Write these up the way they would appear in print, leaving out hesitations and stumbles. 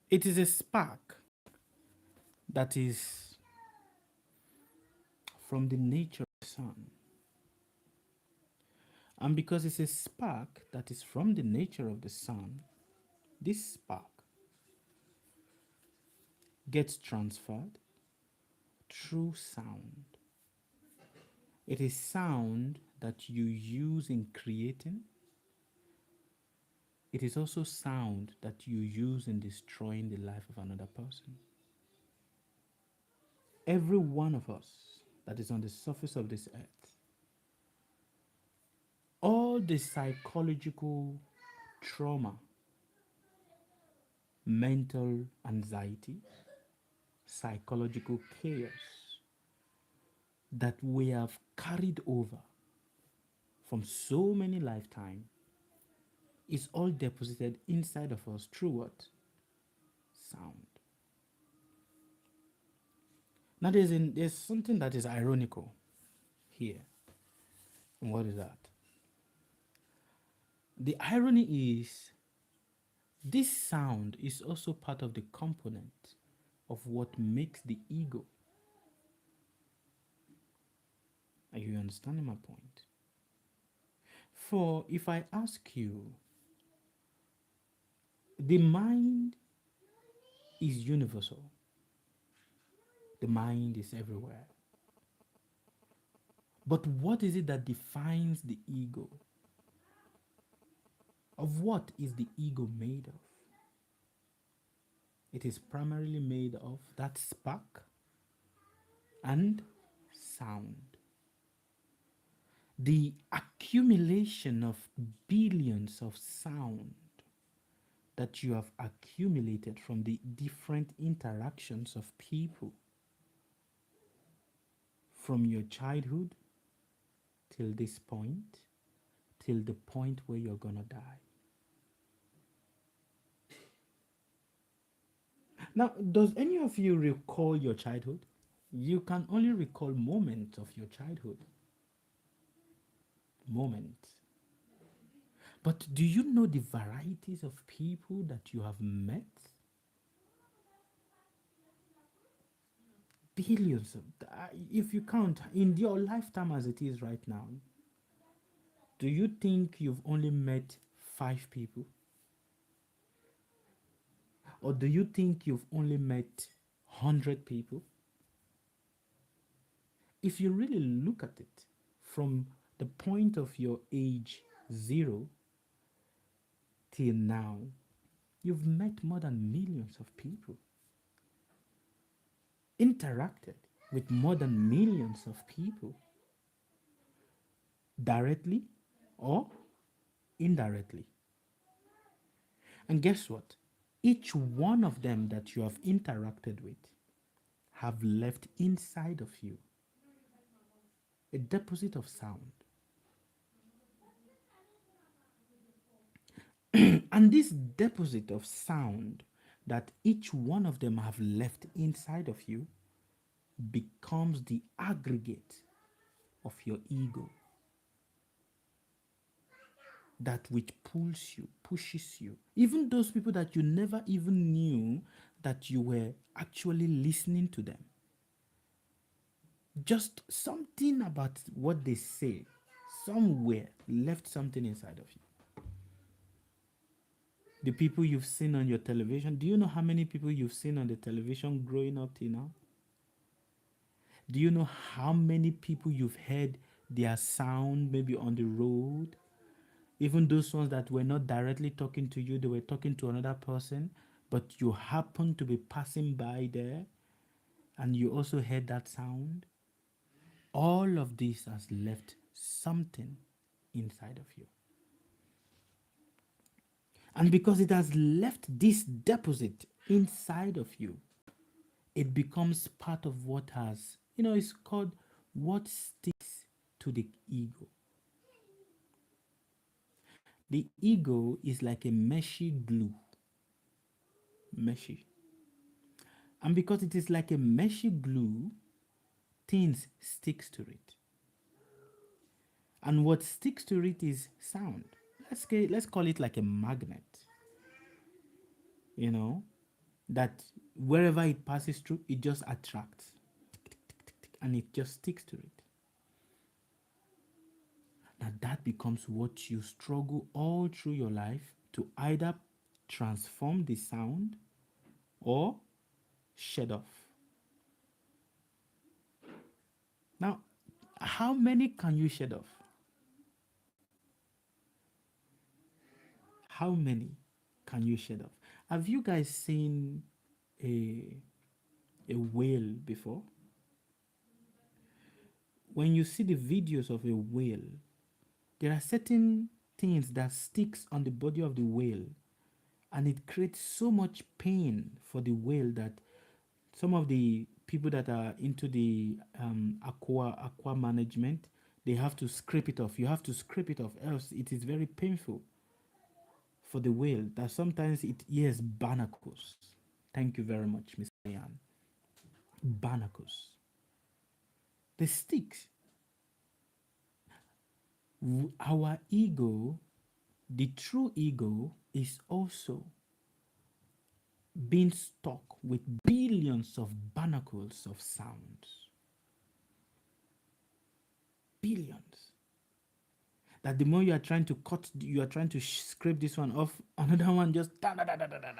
It is a spark that is from the nature of the sun. And because it's a spark that is from the nature of the sun, this spark gets transferred through sound. It is sound that you use in creating. It is also sound that you use in destroying the life of another person. Every one of us that is on the surface of this earth, all the psychological trauma, mental anxiety, psychological chaos that we have carried over from so many lifetimes is all deposited inside of us through what? Sound. Now there's something that is ironical here. And what is that? The irony is this sound is also part of the component of what makes the ego. Are you understanding my point? For if I ask you, the mind is universal, the mind is everywhere. But what is it that defines the ego? Of what is the ego made of? It is primarily made of that spark and sound. The accumulation of billions of sound that you have accumulated from the different interactions of people from your childhood till this point, till the point where you're gonna die. Now, does any of you recall your childhood? You can only recall moments of your childhood. Moments. But do you know the varieties of people that you have met? Billions of, if you count in your lifetime as it is right now, do you think you've only met 5 people? Or do you think you've only met 100 people? If you really look at it from the point of your age 0 till now, you've met more than millions of people, interacted with more than millions of people, directly or indirectly. And guess what? Each one of them that you have interacted with have left inside of you a deposit of sound. And this deposit of sound that each one of them have left inside of you becomes the aggregate of your ego, that which pulls you, pushes you. Even those people that you never even knew that you were actually listening to them. Just something about what they say somewhere left something inside of you. The people you've seen on your television, do you know how many people you've seen on the television growing up till now? Do you know how many people you've heard their sound maybe on the road? Even those ones that were not directly talking to you, they were talking to another person, but you happen to be passing by there and you also heard that sound. All of this has left something inside of you. And because it has left this deposit inside of you, it becomes part of what has, it's called what sticks to the ego. The ego is like a meshy glue. Meshy. And because it is like a meshy glue, things sticks to it. And what sticks to it is sound. Let's call it like a magnet. You know, that wherever it passes through, it just attracts and it just sticks to it. Now that becomes what you struggle all through your life to either transform the sound or shed off. Now, how many can you shed off? How many can you shed off? Have you guys seen a whale before? When you see the videos of a whale, there are certain things that sticks on the body of the whale, and it creates so much pain for the whale that some of the people that are into the aqua management, they have to scrape it off. You have to scrape it off, else it is very painful for the whale. That sometimes it, yes, barnacles. Thank you very much, Miss Diane. Barnacles. The sticks. Our ego, the true ego, is also being stuck with billions of barnacles of sounds. Billions. That the more you are trying to cut, you are trying to scrape this one off, another one just da da da da da da.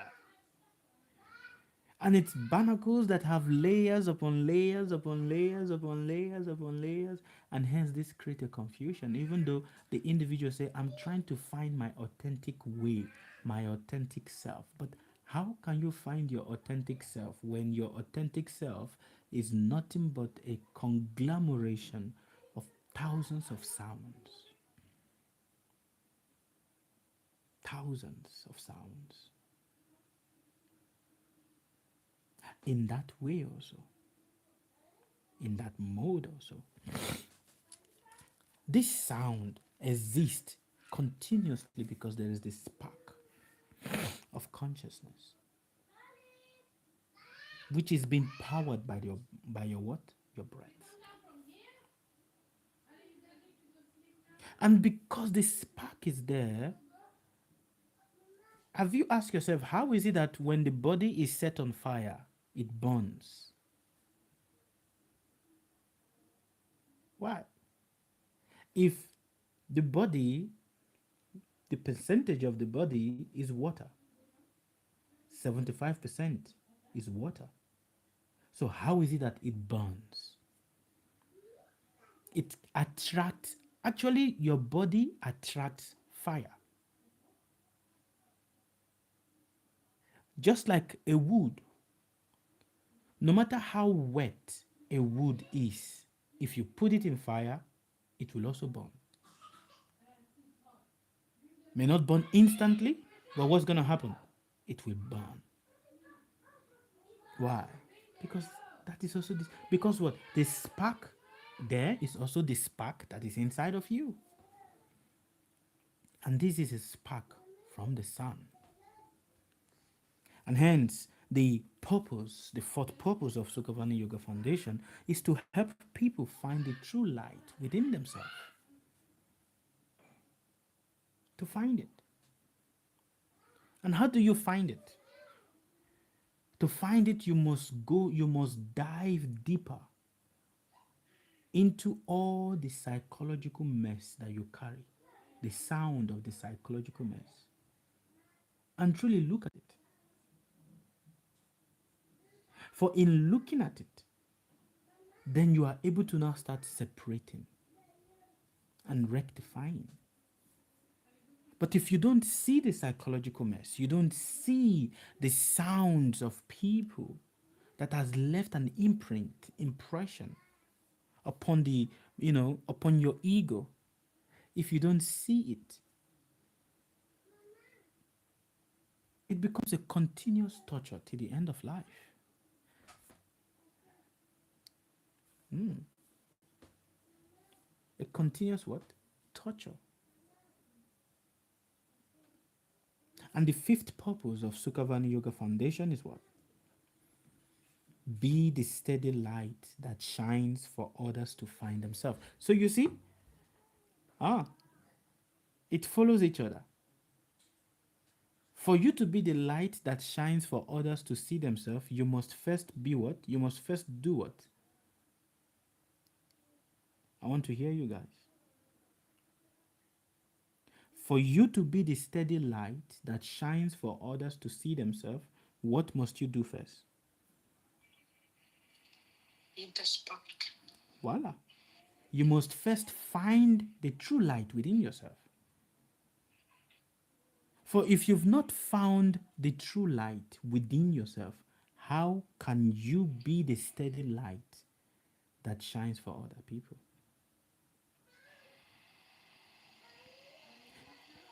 And it's barnacles that have layers upon layers upon layers upon layers upon layers, and hence this create a confusion. Even though the individual say, I'm trying to find my authentic way, my authentic self. But how can you find your authentic self when your authentic self is nothing but a conglomeration of thousands of sounds? Thousands of sounds. In that way also, in that mode also, this sound exists continuously because there is this spark of consciousness which is being powered by your what? Your breath. And because the spark is there, have you asked yourself, how is it that when the body is set on fire, it burns? Why? If the body, the percentage of the body is water, 75% is water. So how is it that it burns? It attracts, actually your body attracts fire. Just like a wood, no matter how wet a wood is, if you put it in fire, it will also burn. May not burn instantly, but what's going to happen? It will burn. Why? Because that is also this. Because what? The spark there is also the spark that is inside of you. And this is a spark from the sun. And hence, the purpose, the fourth purpose of Sukhavani Yoga Foundation is to help people find the true light within themselves. To find it. And how do you find it? To find it, you must dive deeper into all the psychological mess that you carry, the sound of the psychological mess, and truly look at it. For in looking at it, then you are able to now start separating and rectifying. But if you don't see the psychological mess, you don't see the sounds of people that has left an impression upon the, upon your ego, if you don't see it, it becomes a continuous torture till the end of life. A continuous what? Torture. And the fifth purpose of Sukhavani Yoga Foundation is what? Be the steady light that shines for others to find themselves. So you see, it follows each other. For you to be the light that shines for others to see themselves, you must first be what? You must first do what? I want to hear you guys. For you to be the steady light that shines for others to see themselves, what must you do first? Voila. You must first find the true light within yourself. For if you've not found the true light within yourself, how can you be the steady light that shines for other people?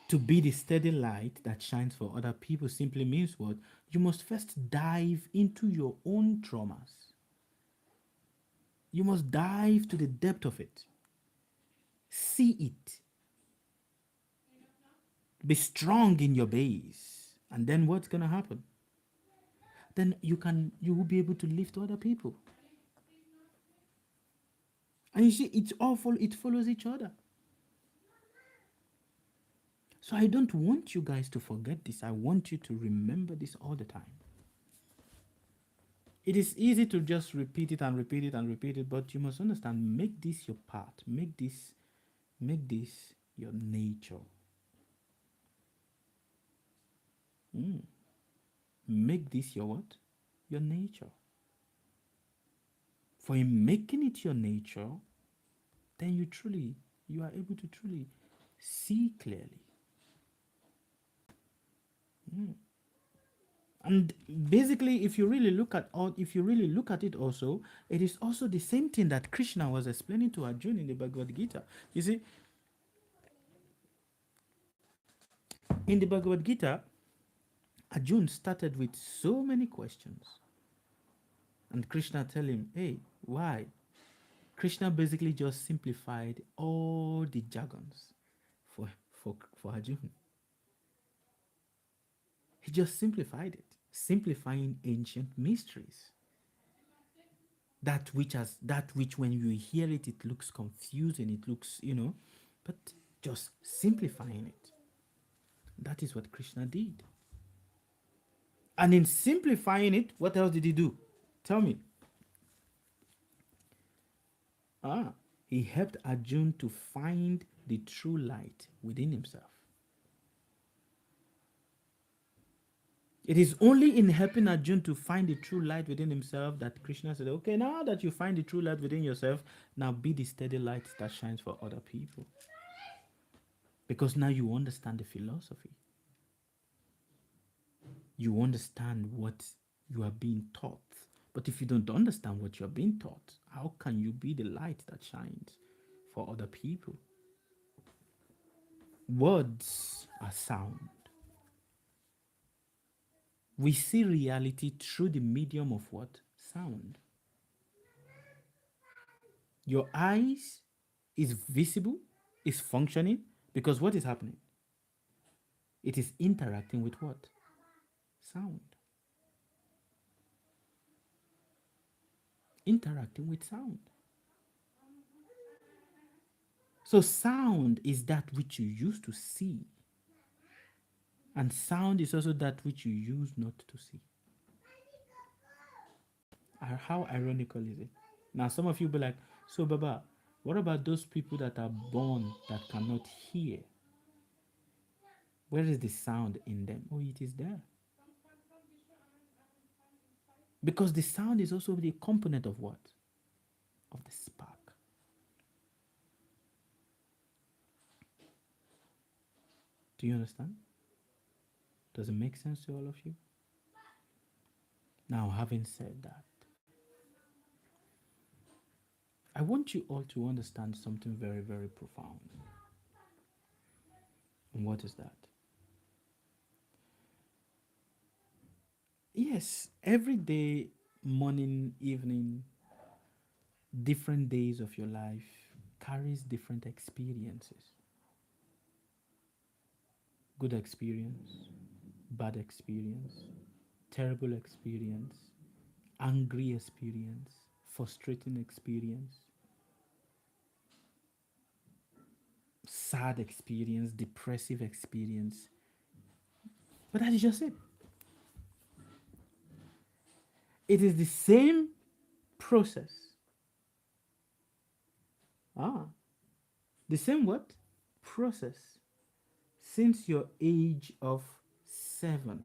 To be the steady light that shines for other people simply means what? You must first dive into your own traumas. You must dive to the depth of it. See it. Be strong in your base. And then what's going to happen? Then you will be able to lift other people. And you see, it follows each other. So I don't want you guys to forget this. I want you to remember this all the time. It is easy to just repeat it and repeat it and repeat it, but you must understand, make this your part. Make this your nature. Make this your what? Your nature. For in making it your nature, then you are able to truly see clearly. And basically, if you really look at it also, it is also the same thing that Krishna was explaining to Arjuna in the Bhagavad Gita. You see, in the Bhagavad Gita, Arjuna started with so many questions. And Krishna tell him, hey, why? Krishna basically just simplified all the jargons for Arjuna. He just simplified it, simplifying ancient mysteries. That which when you hear it, it looks confusing, it looks, but just simplifying it. That is what Krishna did. And in simplifying it, what else did he do? Tell me. He helped Arjuna to find the true light within himself. It is only in helping Arjuna to find the true light within himself that Krishna said, okay, now that you find the true light within yourself, now be the steady light that shines for other people. Because now you understand the philosophy. You understand what you are being taught. But if you don't understand what you are being taught, how can you be the light that shines for other people? Words are sound. We see reality through the medium of what? Sound. Your eyes is visible, is functioning, because what is happening? It is interacting with what? Sound. Interacting with sound. So sound is that which you use to see. And sound is also that which you use not to see. How ironical is it? Now some of you be like, so Baba, what about those people that are born that cannot hear? Where is the sound in them? Oh, it is there. Because the sound is also the component of what? Of the spark. Do you understand? Does it make sense to all of you? Now, having said that, I want you all to understand something very, very profound. And what is that? Yes, every day, morning, evening, different days of your life carries different experiences. Good experience, bad experience, terrible experience, angry experience, frustrating experience, sad experience, depressive experience. But that is just it. It is the same process. Ah, the same what? Process since your age of 7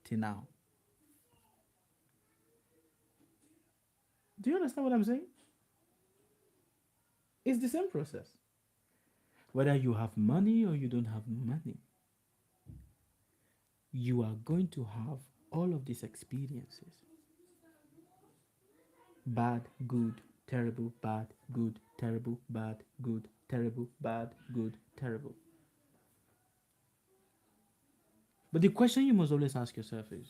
till now. Do you understand what I'm saying? It's the same process. Whether you have money or you don't have money, you are going to have all of these experiences: bad, good, terrible, bad, good, terrible, bad, good, terrible, bad, good, terrible. But the question you must always ask yourself is,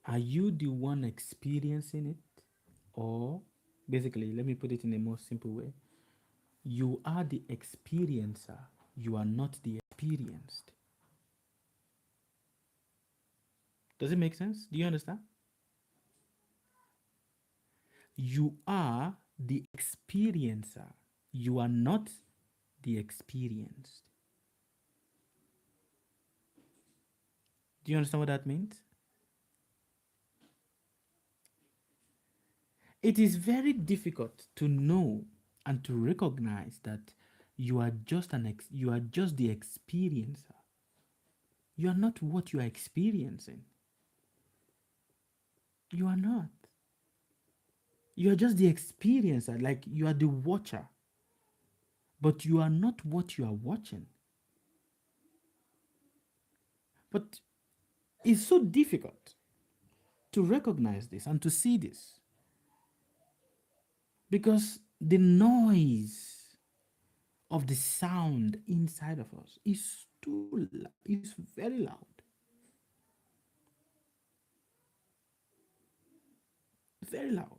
are you the one experiencing it? Or, basically, let me put it in a more simple way, you are the experiencer, you are not the experienced. Does it make sense? Do you understand? You are the experiencer, you are not the experienced. Do you understand what that means? It is very difficult to know and to recognize that you are just you are just the experiencer. You are not what you are experiencing. You are not. You are just the experiencer, like you are the watcher, but you are not what you are watching. But it's so difficult to recognize this and to see this because the noise of the sound inside of us is is very loud. Very loud.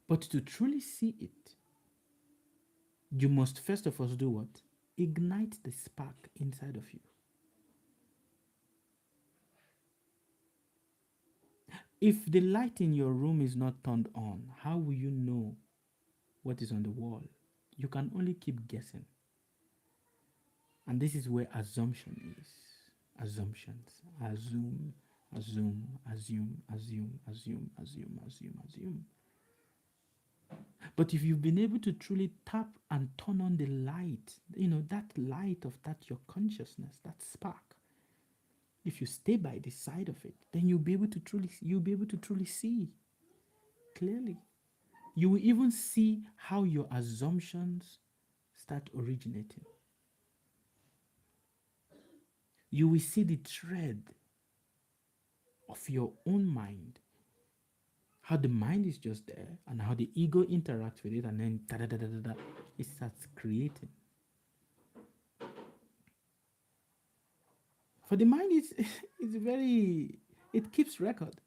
But to truly see it, you must first of all do what? Ignite the spark inside of you. If the light in your room is not turned on, how will you know what is on the wall? You can only keep guessing. And this is where assumption is. Assumptions. Assume, assume, assume, assume, assume, assume, assume, assume. But if you've been able to truly tap and turn on the light, that light of that your consciousness, that spark, if you stay by the side of it, then you'll be able to truly see clearly. You will even see how your assumptions start originating. You will see the thread of your own mind, how the mind is just there and how the ego interacts with it, and then it starts creating. For the mind, it keeps record.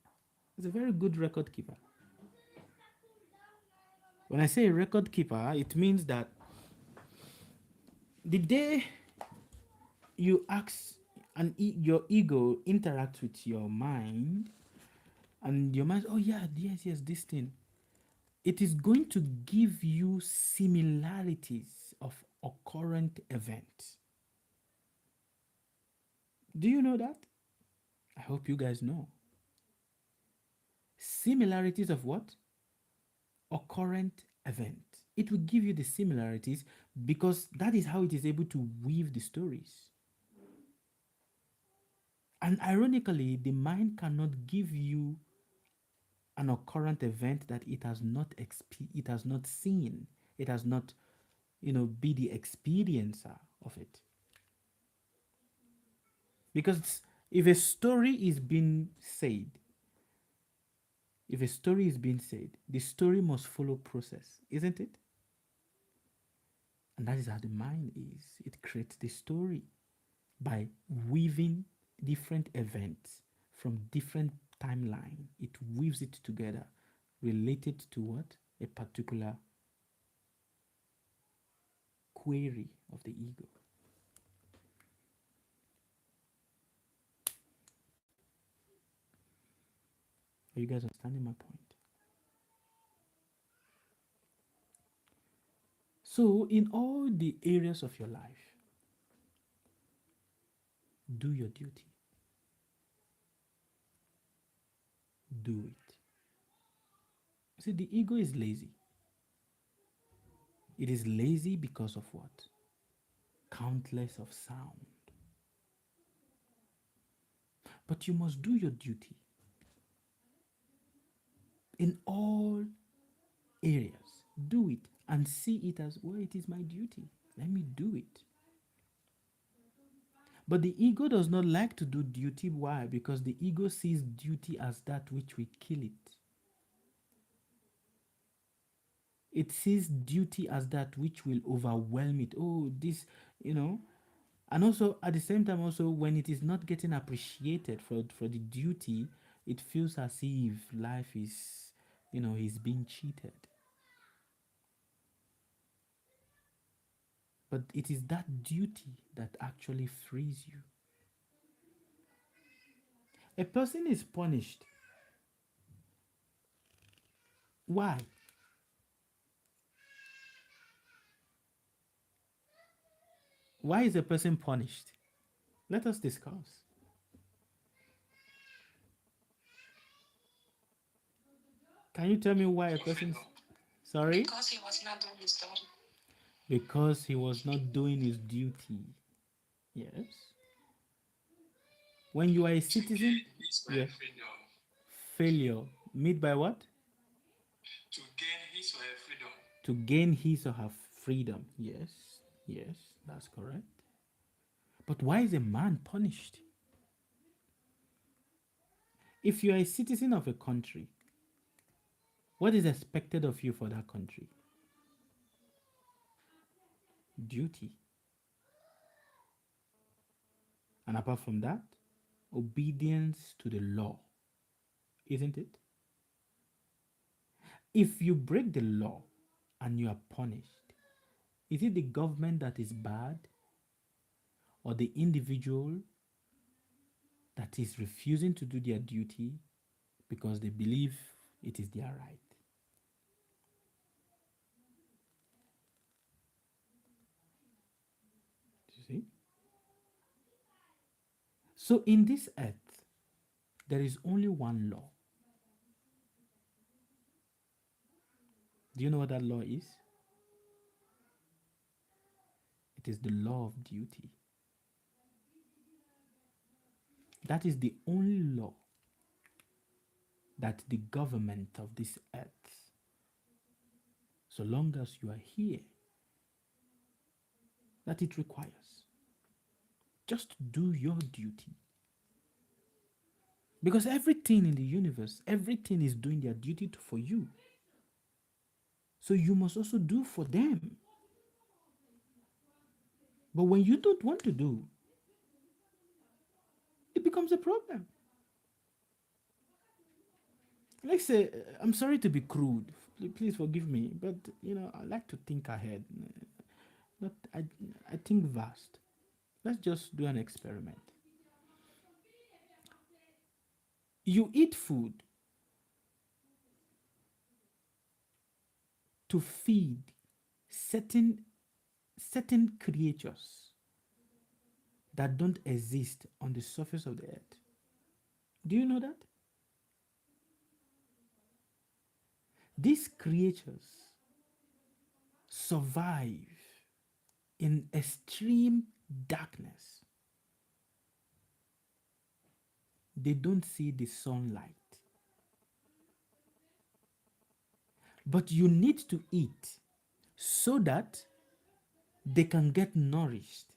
It's a very good record keeper. When I say a record keeper, it means that the day you ask and your ego interacts with your mind, and your mind, oh yeah, yes, this thing, it is going to give you similarities of occurrent events. Do you know that? I hope you guys know. Similarities of what? Occurrent event. It will give you the similarities because that is how it is able to weave the stories. And ironically, the mind cannot give you an occurrent event that it has not seen, it has not, be the experiencer of it. Because if a story is being said, the story must follow process, isn't it? And that is how the mind is. It creates the story by weaving different events from different timeline. It weaves it together, related to what? A particular query of the ego. Are you guys understanding my point? So in all the areas of your life, Do your duty. Do it. See, the ego is lazy. It is lazy because of what? Countless of sound. But you must do your duty in all areas. Do it and see it as, well, it is my duty. Let me do it. But the ego does not like to do duty. Why? Because the ego sees duty as that which will kill it. It sees duty as that which will overwhelm it. Oh, this, you know. And also, at the same time, also, when it is not getting appreciated for the duty, it feels as if life is, is being cheated. But it is that duty that actually frees you. A person is punished. Why? Why is a person punished? Let us discuss. Can you tell me why a person? Sorry? Because he was not doing his duty. Because he was not doing his duty. Yes. When you are a citizen, yes. Failure. Meet by what? To gain his or her freedom. To gain his or her freedom. Yes. Yes, that's correct. But why is a man punished? If you are a citizen of a country, what is expected of you for that country? Duty. And apart from that, obedience to the law. Isn't it? If you break the law and you are punished, is it the government that is bad or the individual that is refusing to do their duty because they believe it is their right? You see? So in this earth, there is only one law. Do you know what that law is? It is the law of duty. That is the only law that the government of this earth, so long as you are here, that it requires. Just do your duty. Because everything in the universe, everything is doing their duty for you. So you must also do for them. But when you don't want to do, it becomes a problem. Like say, I'm sorry to be crude. Please forgive me, but I like to think ahead. Not I think vast. Let's just do an experiment. You eat food to feed certain creatures that don't exist on the surface of the earth. Do you know that? These creatures survive in extreme darkness. They don't see the sunlight. But you need to eat so that they can get nourished.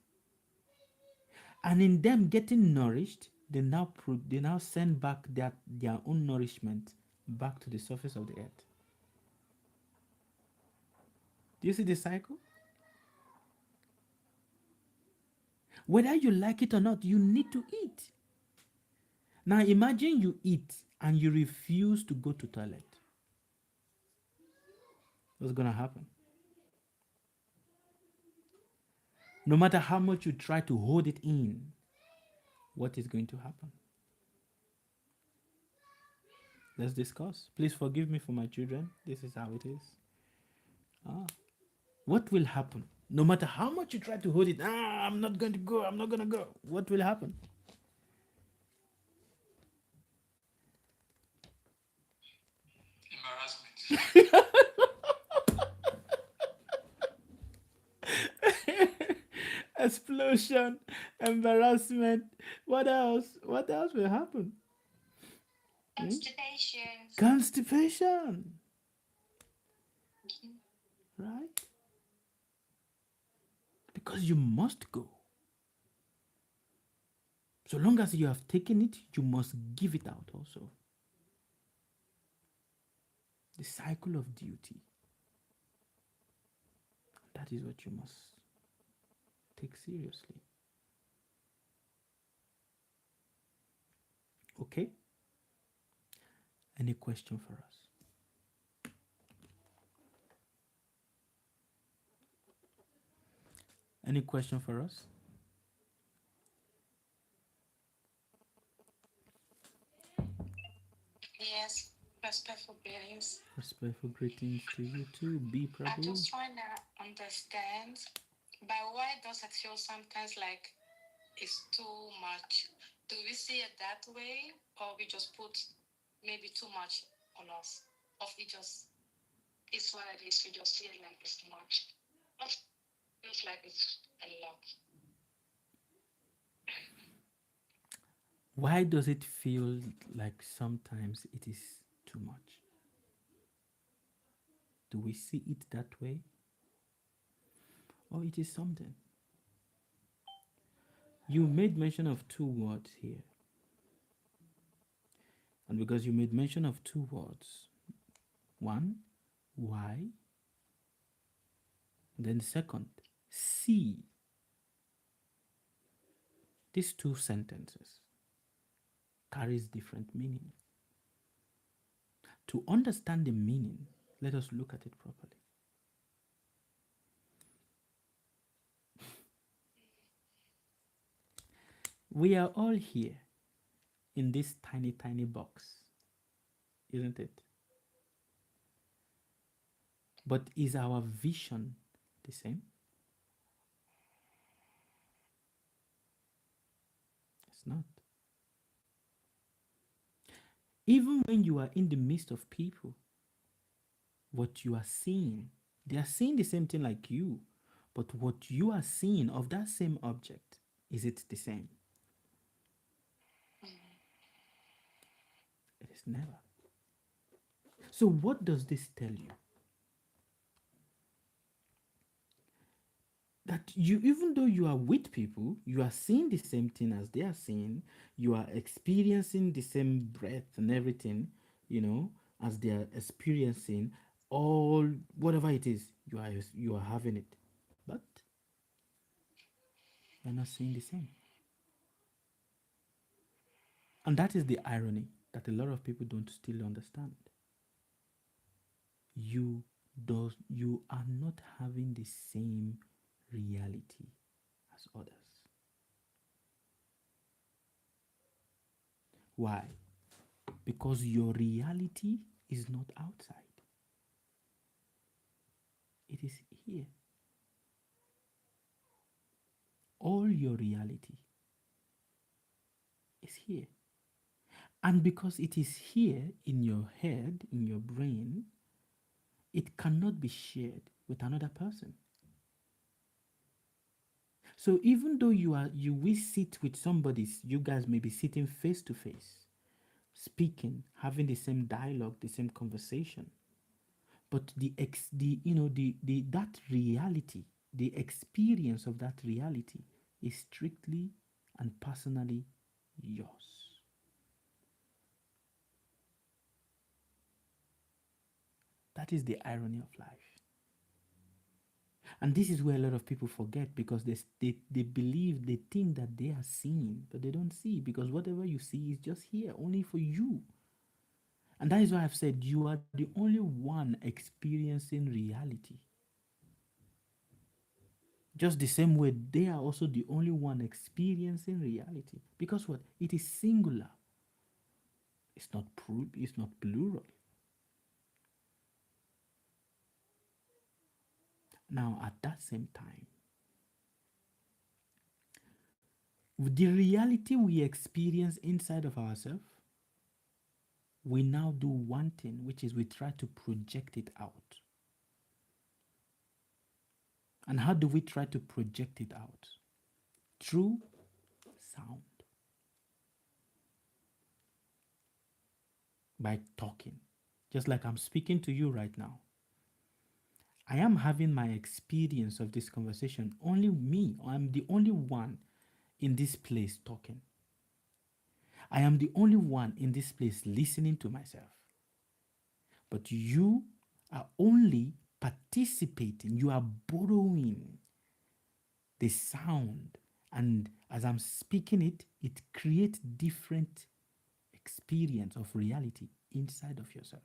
And in them getting nourished, they now send back their own nourishment back to the surface of the earth. Do you see the cycle? Whether you like it or not, you need to eat. Now imagine you eat and you refuse to go to toilet. What's going to happen? No matter how much you try to hold it in, what is going to happen? Let's discuss. Please forgive me for my children. This is how it is. What will happen? No matter how much you try to hold it, I'm not going to go, I'm not going to go. What will happen? Embarrassment. Explosion, embarrassment. What else? What else will happen? Constipation. Constipation, Mhm. right? Because you must go. So long as you have taken it, you must give it out also. The cycle of duty. That is what you must take seriously. Okay? Any question for us? Any question for us? Yes, respectful feelings. Respectful greetings to you too, B I Prabhu. just trying to understand, but why does it feel sometimes like it's too much? Do we see it that way, or we just put maybe too much on us? Or we just, it's what it is, we just feel like it's too much. Or feels like it's a lot. Why does it feel like sometimes it is too much? Do we see it that way? Or it is something? You made mention of two words here. And because you made mention of two words, one, why, then second, see. These two sentences carries different meaning. To understand the meaning, let us look at it properly. We are all here in this tiny, tiny box, isn't it? But is our vision the same? It's not. Even when you are in the midst of people, what you are seeing, they are seeing the same thing like you, but what you are seeing of that same object, is it the same? It is never. So, what does this tell you? That you, even though you are with people, you are seeing the same thing as they are seeing, you are experiencing the same breath and everything, as they are experiencing, all whatever it is, you are having it, but you're not seeing the same. And that is the irony that a lot of people don't still understand. You are not having the same reality as others. Why? Because your reality is not outside. It is here. All your reality is here. And because it is here in your head, in your brain, it cannot be shared with another person. So even though you will sit with somebody, you guys may be sitting face to face, speaking, having the same dialogue, the same conversation, but the that reality, the experience of that reality is strictly and personally yours. That is the irony of life. And this is where a lot of people forget, because they believe, they think that they are seeing, but they don't see, because whatever you see is just here, only for you. And that is why I've said you are the only one experiencing reality. Just the same way they are also the only one experiencing reality. Because what? It is singular. It's not plural. Now, at that same time, the reality we experience inside of ourselves, we now do one thing, which is we try to project it out. And how do we try to project it out? Through sound. By talking. Just like I'm speaking to you right now. I am having my experience of this conversation. Only me. I'm the only one in this place talking. I am the only one in this place listening to myself. But you are only participating. You are borrowing the sound. And as I'm speaking it, it creates different experience of reality inside of yourself.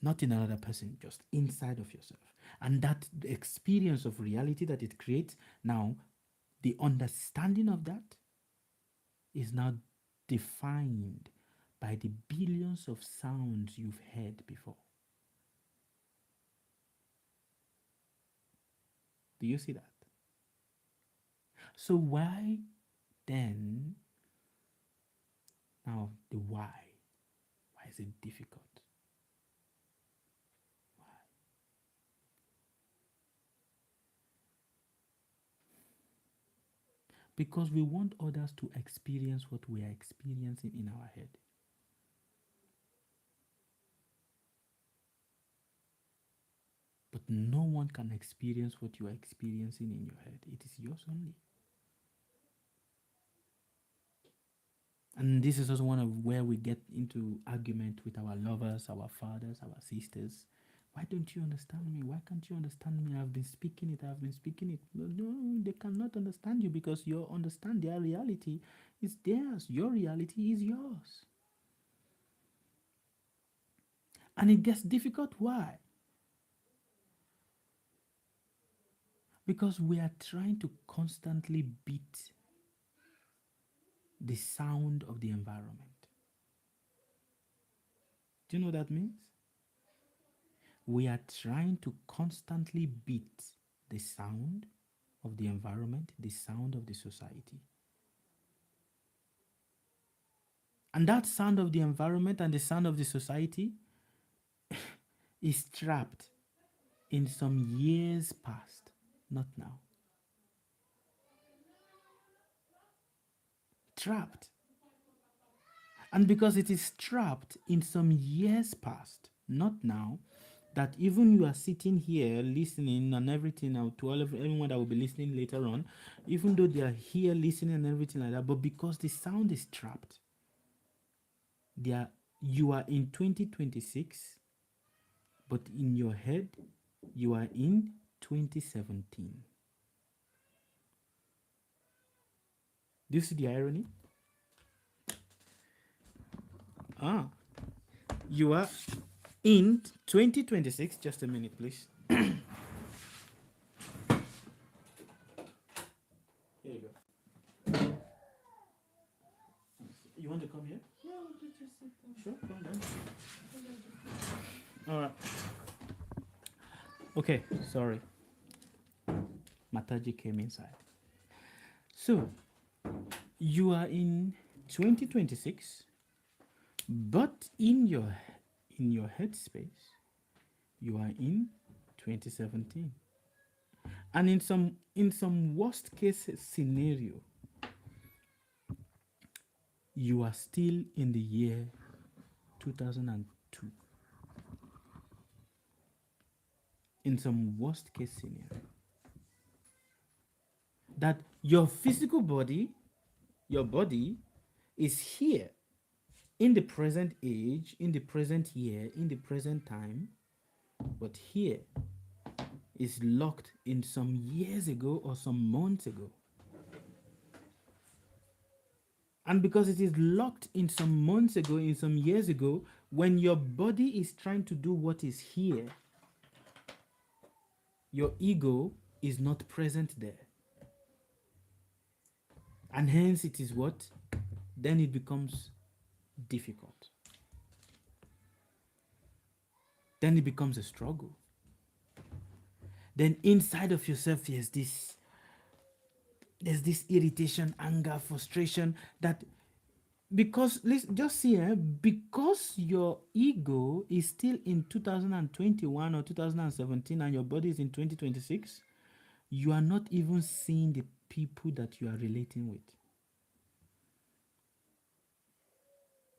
Not in another person, just inside of yourself. And that experience of reality that it creates, now the understanding of that is now defined by the billions of sounds you've heard before. Do you see that? So why then, now the why is it difficult? Why? Because we want others to experience what we are experiencing in our head. But no one can experience what you are experiencing in your head. It is yours only. And this is also one of where we get into argument with our lovers, our fathers, our sisters. Why don't you understand me? Why can't you understand me? I've been speaking it. No, they cannot understand you because you understand their reality is theirs. Your reality is yours. And it gets difficult. Why? Because we are trying to constantly beat the sound of the environment. Do you know what that means? We are trying to constantly beat the sound of the environment, the sound of the society. And that sound of the environment and the sound of the society is trapped in some years past, not now. Trapped. And because it is trapped in some years past, not now, that even you are sitting here listening and everything now to everyone that will be listening later on, even though they are here listening and everything like that, but because the sound is trapped, you are in 2026, but in your head, you are in 2017. Do you see the irony? You are in 2026. Just a minute, please. Here you go. You want to come here? No, just sit down. Sure, come down. All right. Okay, sorry. Mataji came inside. So, you are in 2026, but in your headspace, you are in 2017. And in some worst case scenario, you are still in the year 2002. In some worst case scenario, that your physical body, your body is here in the present age, in the present year, in the present time, but here is locked in some years ago or some months ago. And because it is locked in some months ago, in some years ago, when your body is trying to do what is here, your ego is not present there. And hence it is what? Then it becomes difficult. then it becomes a struggle. Then inside of yourself, there's this irritation, anger, frustration that because let's just see, because your ego is still in 2021 or 2017 and your body is in 2026, you are not even seeing the people that you are relating with.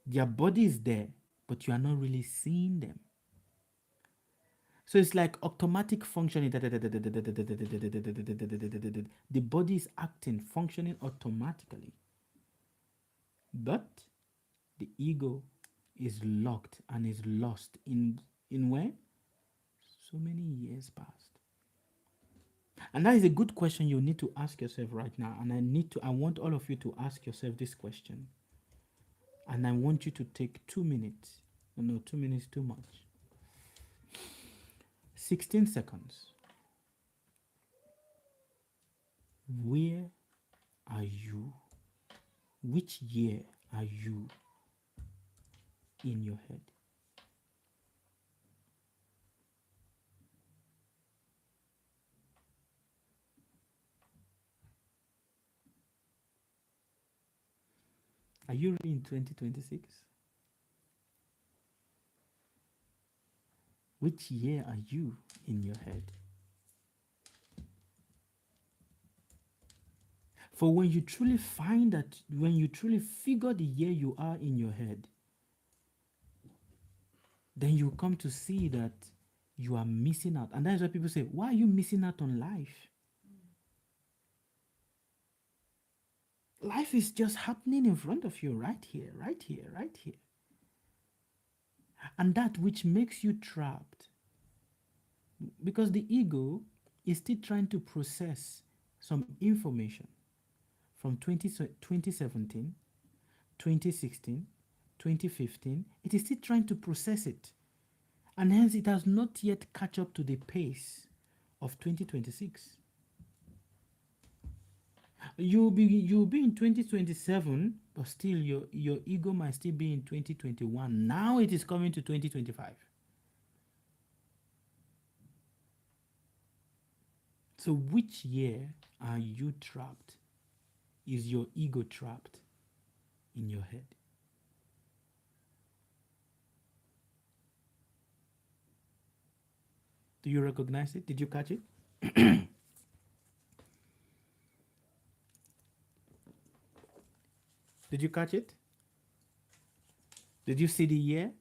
Their body is there, but you are not really seeing them. So it's like automatic functioning. The body is acting, functioning automatically. But the ego is locked and is lost in where? So many years past. And that is a good question you need to ask yourself right now. And I want all of you to ask yourself this question. And I want you to take 2 minutes. No, 2 minutes too much. 16 seconds. Where are you? Which year are you in your head? Are you in 2026? Which year are you in your head? For when you truly find that, when you truly figure the year you are in your head, then you come to see that you are missing out. And that's why people say, why are you missing out on life? Life is just happening in front of you, right here, right here, right here. And that which makes you trapped, because the ego is still trying to process some information from 2017, 2016, 2015. It is still trying to process it. And hence it has not yet catch up to the pace of 2026. You'll be in 2027, but still your ego might still be in 2021. Now it is coming to 2025. So which year are you trapped? Is your ego trapped in your head? Do you recognize it? Did you catch it? Did you catch it? Did you see the year?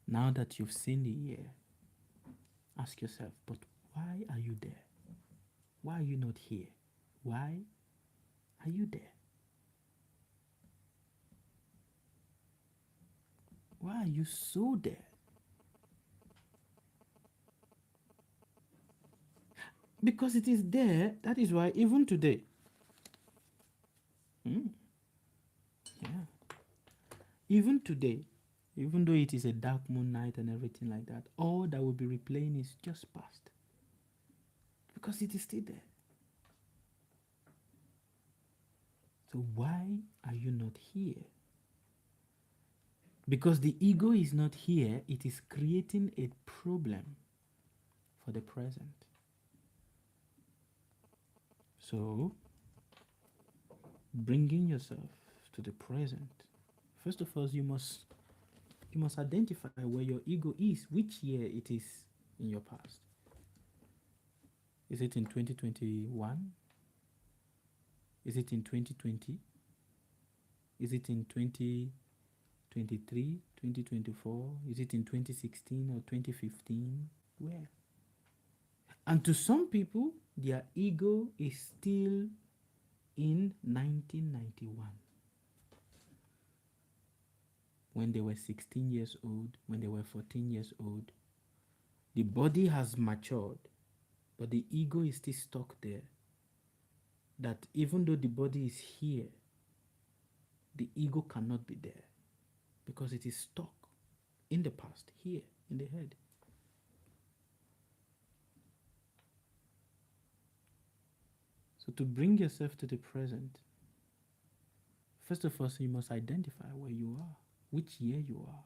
Now that you've seen the year, ask yourself, but why are you there? Why are you not here? Why are you there? Why are you so there? Because it is there. That is why even today, yeah, even today, even though it is a dark moon night and everything like that, all that will be replaying is just past. Because it is still there. So why are you not here? Because the ego is not here, it is creating a problem for the present. So, bringing yourself to the present, first of all, you must identify where your ego is, which year it is in your past. Is it in 2021? Is it in 2020? Is it in 2023, 2024? Is it in 2016 or 2015? Where? And to some people, their ego is still in 1991. When they were 16 years old, when they were 14 years old. The body has matured, but the ego is still stuck there. That even though the body is here, the ego cannot be there because it is stuck in the past, here in the head. So to bring yourself to the present, First of all, you must identify where you are, which year you are.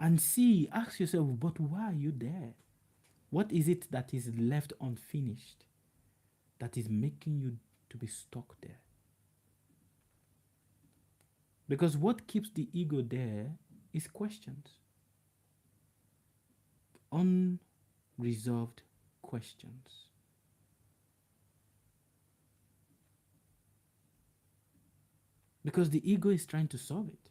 And see, ask yourself, but why are you there? What is it that is left unfinished that is making you to be stuck there? Because what keeps the ego there is questions, unresolved questions. Because the ego is trying to solve it.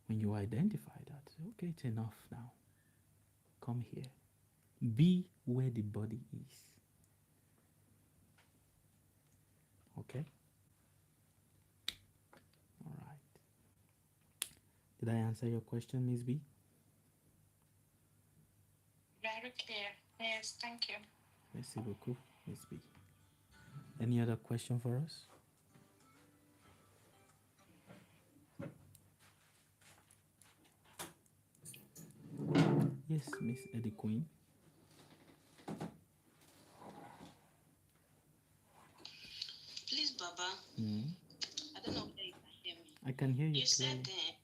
When you identify that, okay, it's enough now. Come here. Be where the body is. Okay? All right. Did I answer your question, Miss B? Very clear. Yes, thank you. Merci beaucoup, Miss B. Any other question for us? Yes, Miss Eddie Queen. Please, Baba, Mm. I don't know whether you can hear me. I can hear you You said clearly.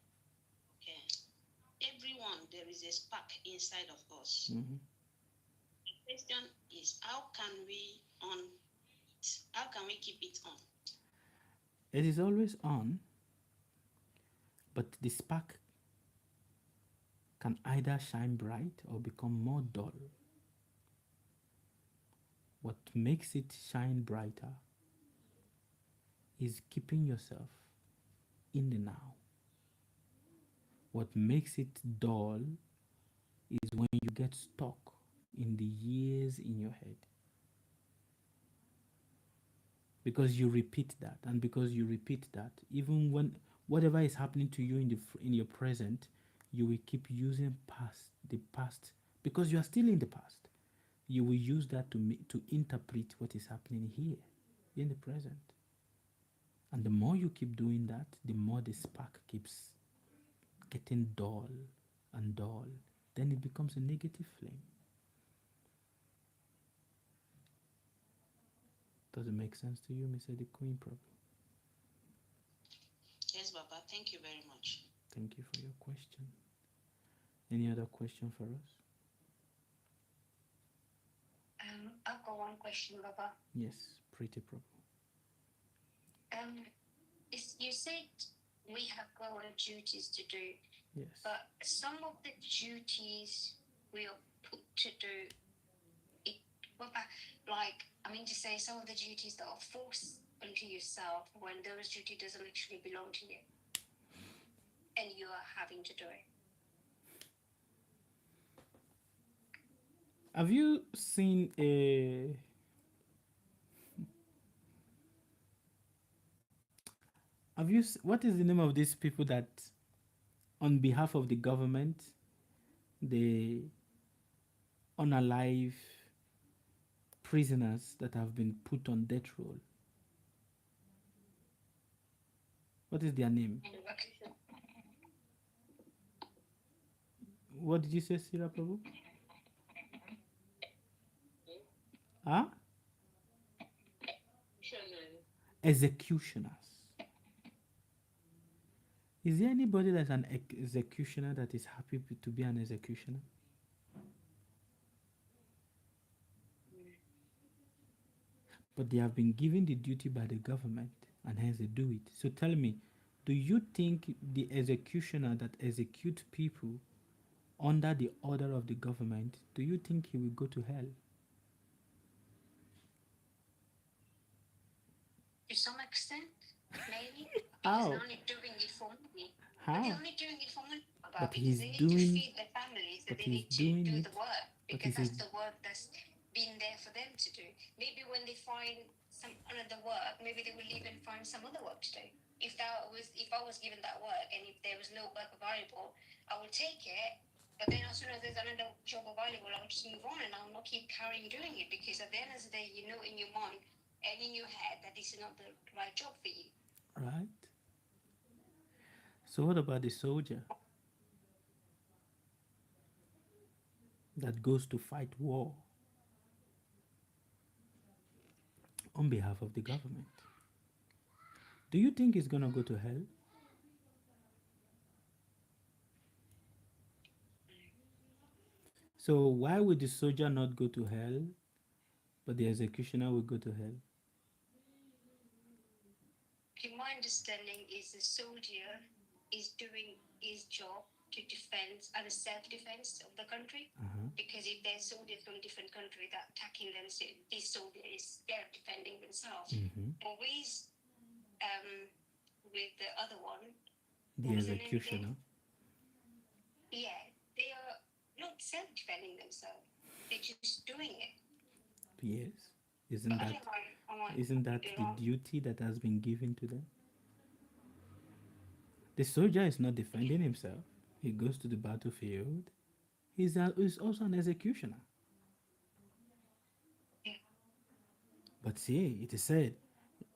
okay, everyone, there is a spark inside of us. Mhm. The question is, how can we keep it on? It is always on, but the spark can either shine bright or become more dull. What makes it shine brighter is keeping yourself in the now. What makes it dull is when you get stuck in the years in your head. Because you repeat that, and because you repeat that, even when whatever is happening to you in your present, you will keep using the past, because you are still in the past. You will use that to interpret what is happening here in the present. And the more you keep doing that, the more the spark keeps getting dull and dull. Then it becomes a negative flame. Does it make sense to you, Mr. The Queen? Probably. Yes, Baba, thank you very much. Thank you for your question. Any other question for us? I've got one question, Baba. Yes, pretty probable. You said we have our duties to do, Yes. but some of the duties we are put to do, to say some of the duties that are forced onto yourself when those duties doesn't actually belong to you, and you are having to do it. Have you seen a what is the name of these people that on behalf of the government they unalive prisoners that have been put on death row? What is their name? What did you say, Sira Prabhu? Huh? Executioners. Is there anybody that's an executioner that is happy to be an executioner? But they have been given the duty by the government and hence they do it. So tell me, do you think the executioner that executes people under the order of the government, do you think he will go to hell? To some extent, maybe. How? Because they're only doing it for money. How? But they're only doing it for money. But Because he's they need doing- to feed their families, so but they he's need to doing do it- the work. but Because he's that's the work that's been there for them to do. Maybe when they find some another work, maybe they will even find some other work to do. If I was given that work and if there was no work available, I would take it. But then as soon as there's another job available, I'll just move on and I'll not keep carrying doing it, because at the end of the day, you know in your mind and in your head that this is not the right job for you. Right? So what about the soldier? that goes to fight war on behalf of the government, do you think he's going to go to hell? So why would the soldier not go to hell, but the executioner will go to hell? In my understanding is the soldier is doing his job to defend and self-defense of the country. Because if there's soldiers from different countries that attacking them, so this soldier is they're defending themselves. Always with the other one, The what was the name again? executioner. Yeah, they are not self-defending themselves. They're just doing it. Yes. I Isn't don't that know. isn't that you the know, duty that has been given to them? The soldier is not defending himself. He goes to the battlefield. He's also an executioner. Yeah. But see, it is said,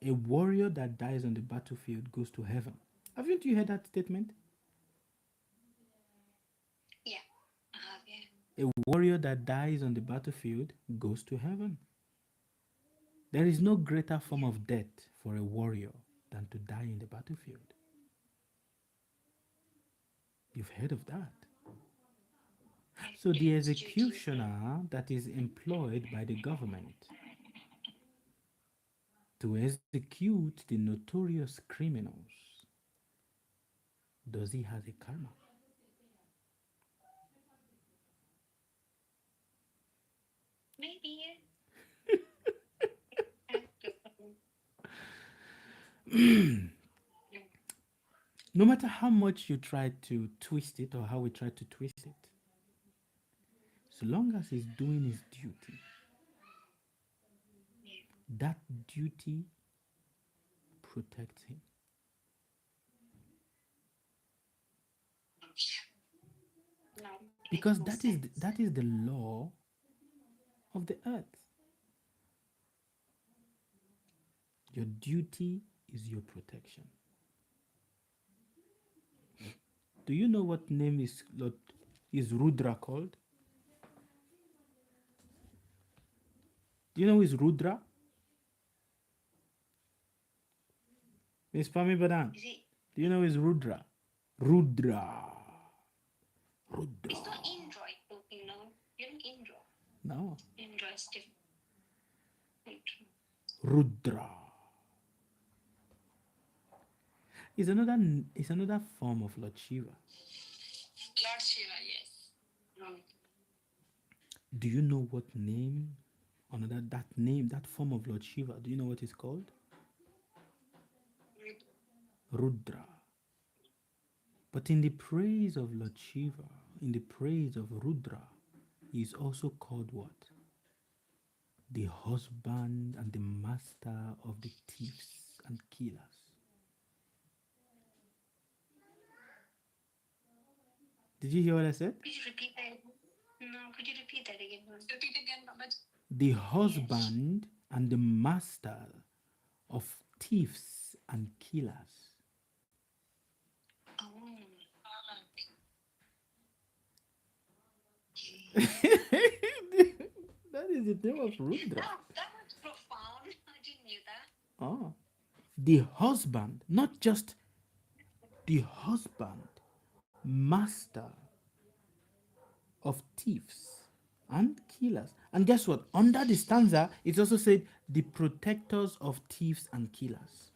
a warrior that dies on the battlefield goes to heaven. Haven't you heard that statement? Yeah, I have, yeah. A warrior that dies on the battlefield goes to heaven. There is no greater form of death for a warrior than to die in the battlefield. You've heard of that. So the It's duty. executioner that is employed by the government to execute the notorious criminals, does he have a karma? Maybe, yeah. No matter how much you try to twist it or how we try to twist it, so long as he's doing his duty, that duty protects him. No, Because makes that is sense. that is the law of the earth. Your duty is your protection. Do you know what name is Rudra called? Do you know who is Rudra? Miss Pami Badan. Is it? Do you know who is Rudra? Rudra. Rudra. It's not Indra, you know. You're not Indra. No. Indra is different. Rudra. Is another form of Lord Shiva. Lord Shiva, yes. Do you know what name? That form of Lord Shiva. Do you know what it's called? Rudra. But in the praise of Lord Shiva, in the praise of Rudra, he is also called what? The husband and the master of the thieves and killers. Did you hear what I said? Could you repeat that? No, could you repeat that again? Repeat again, Baba. The husband and the master of thieves and killers. Oh. That is the name of Rudra. That was profound. I didn't knew that. Oh. The husband, not just the husband, master of thieves and killers. And guess what? Under the stanza, it also said the protectors of thieves and killers.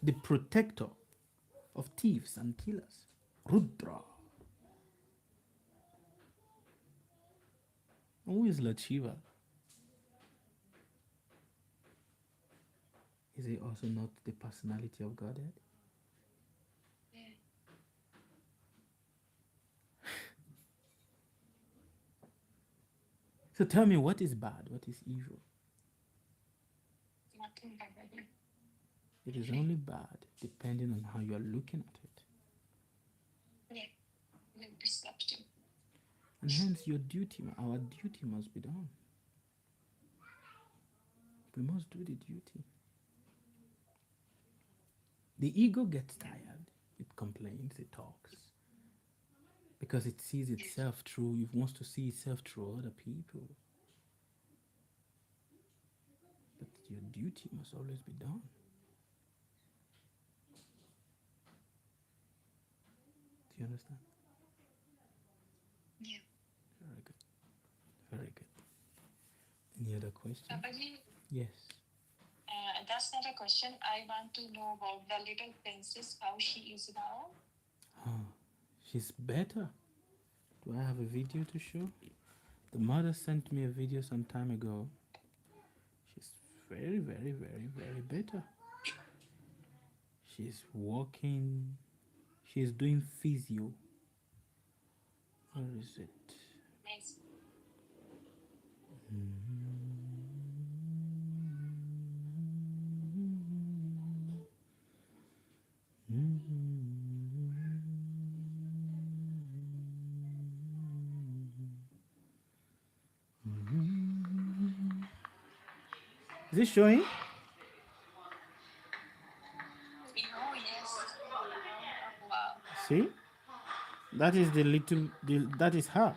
The protector of thieves and killers. Rudra. Who is Lord Shiva? Is he also not the personality of Godhead? Yeah. So tell me, what is bad? What is evil? Nothing like that. It is only bad depending on how you are looking at it. Yeah. Like perception. And hence our duty must be done. We must do the duty. The ego gets tired. It complains, it talks. because it sees itself through. It wants to see itself through other people. But your duty must always be done. Do you understand? Yeah. Very good. Very good. Any other question? Papaji, Yes. that's not a question. I want to know about the little princess, how she is now. She's better. Do I have a video to show? The mother sent me a video some time ago. She's very, very, very, very better. She's walking. She's doing physio. Where is it? Nice. Is it showing? Oh, yes. Wow. See? That is that is her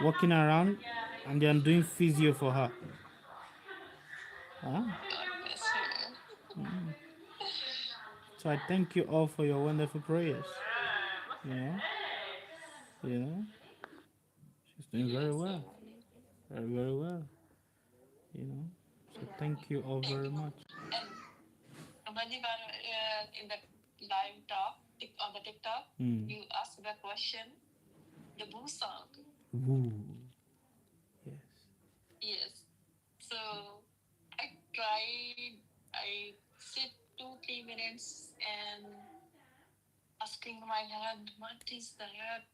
walking around, and I'm doing physio for her. Huh? God bless her. So I thank you all for your wonderful prayers. You know? You know? She's doing very well. Very, very well. You know? So thank you all very much. And when you got in the live talk on the TikTok, you asked the question, the Boo song. Woo. Yes. Yes. So I tried. I sit 2-3 minutes and asking my head, what is that?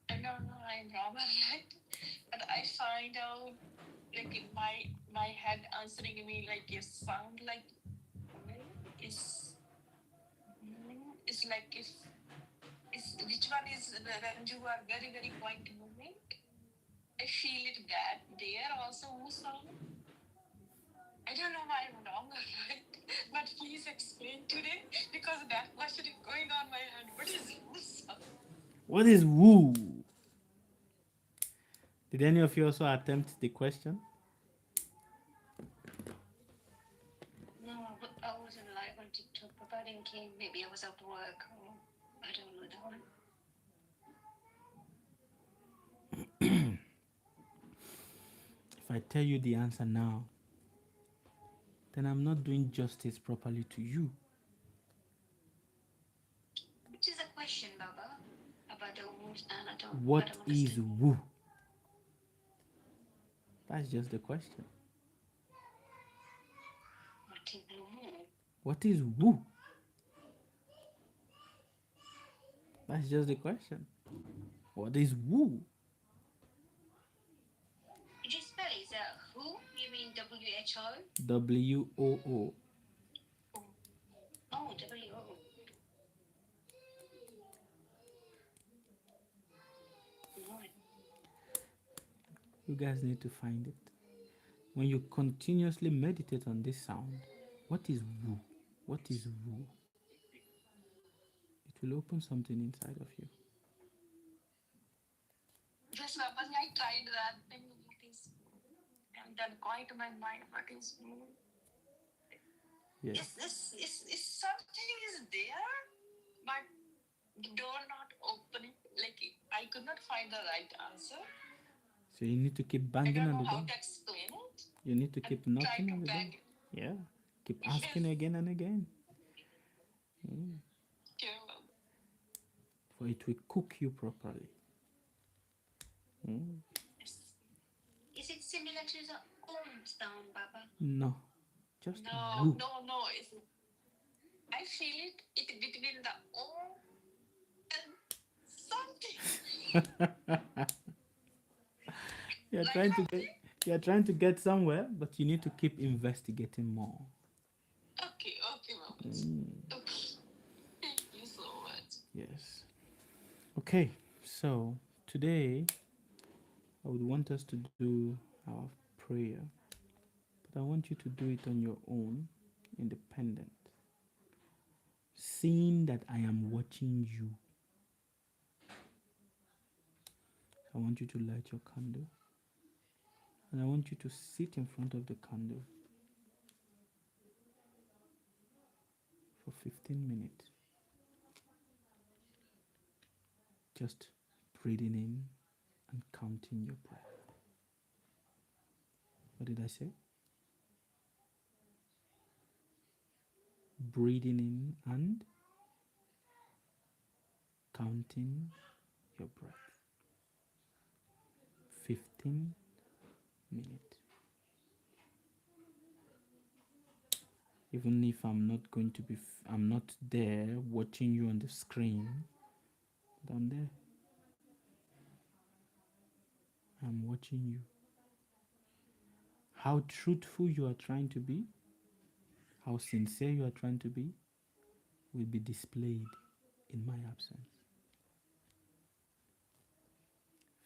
I don't know. I'm wrong, right? But I find out like in my head answering me like a sound like is like if is which one is when you are very very quiet moving. I feel it that there also who sound. I don't know why I'm wrong or right, but please explain today because that question is going on my head. What is who sound? What is woo? Did any of you also attempt the question? No, I wasn't live on TikTok. Papa didn't came. Maybe I was at work. Or I don't know that one. If I tell you the answer now, then I'm not doing justice properly to you. Which is a question, Baba, about the wounds, and I don't. What I don't is understand. woo? That's just the question. What is the wound? What is woo? That's just the question. What is woo? Did you spell it? Is that who? You mean WHO? WOO. Oh, WHO. Right. You guys need to find it. When you continuously meditate on this sound, what is woo? What is woo? It will open something inside of you. Yes, Papa, I tried that thing. What is and then quite my mind. What is who? Yes. Is something is there, but the door not opening. Like I could not find the right answer. So you need to keep I banging don't on know the how door. to explain it. You need to keep knocking Try on to the door. bang it. Yeah. Keep asking again and again. Sure. For it will cook you properly. Is it similar to the Om sound, Baba? No. Just No, woo. no. I feel it between the O and something. You're trying to get somewhere, but you need to keep investigating more. Okay, Mama. Okay. Thank you so much. Yes. Okay, so today I would want us to do our prayer, but I want you to do it on your own, independent. seeing that I am watching you. I want you to light your candle, and I want you to sit in front of the candle for 15 minutes. Just breathing in and counting your breath. What did I say? Breathing in and counting your breath. 15 minutes. Even if I'm not going to be, I'm not there watching you on the screen, but I'm there. I'm watching you. How truthful you are trying to be, how sincere you are trying to be, will be displayed in my absence.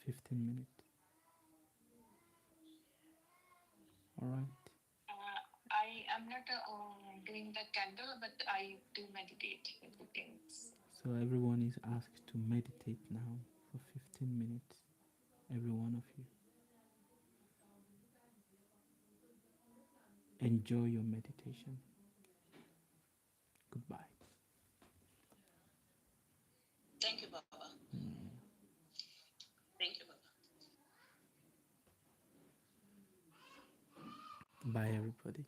15 minutes. All right. I am not doing the candle, but I do meditate with the things. So everyone is asked to meditate now for 15 minutes. Every one of you. Enjoy your meditation. Goodbye. Thank you, Baba. Thank you, Baba. Bye, everybody.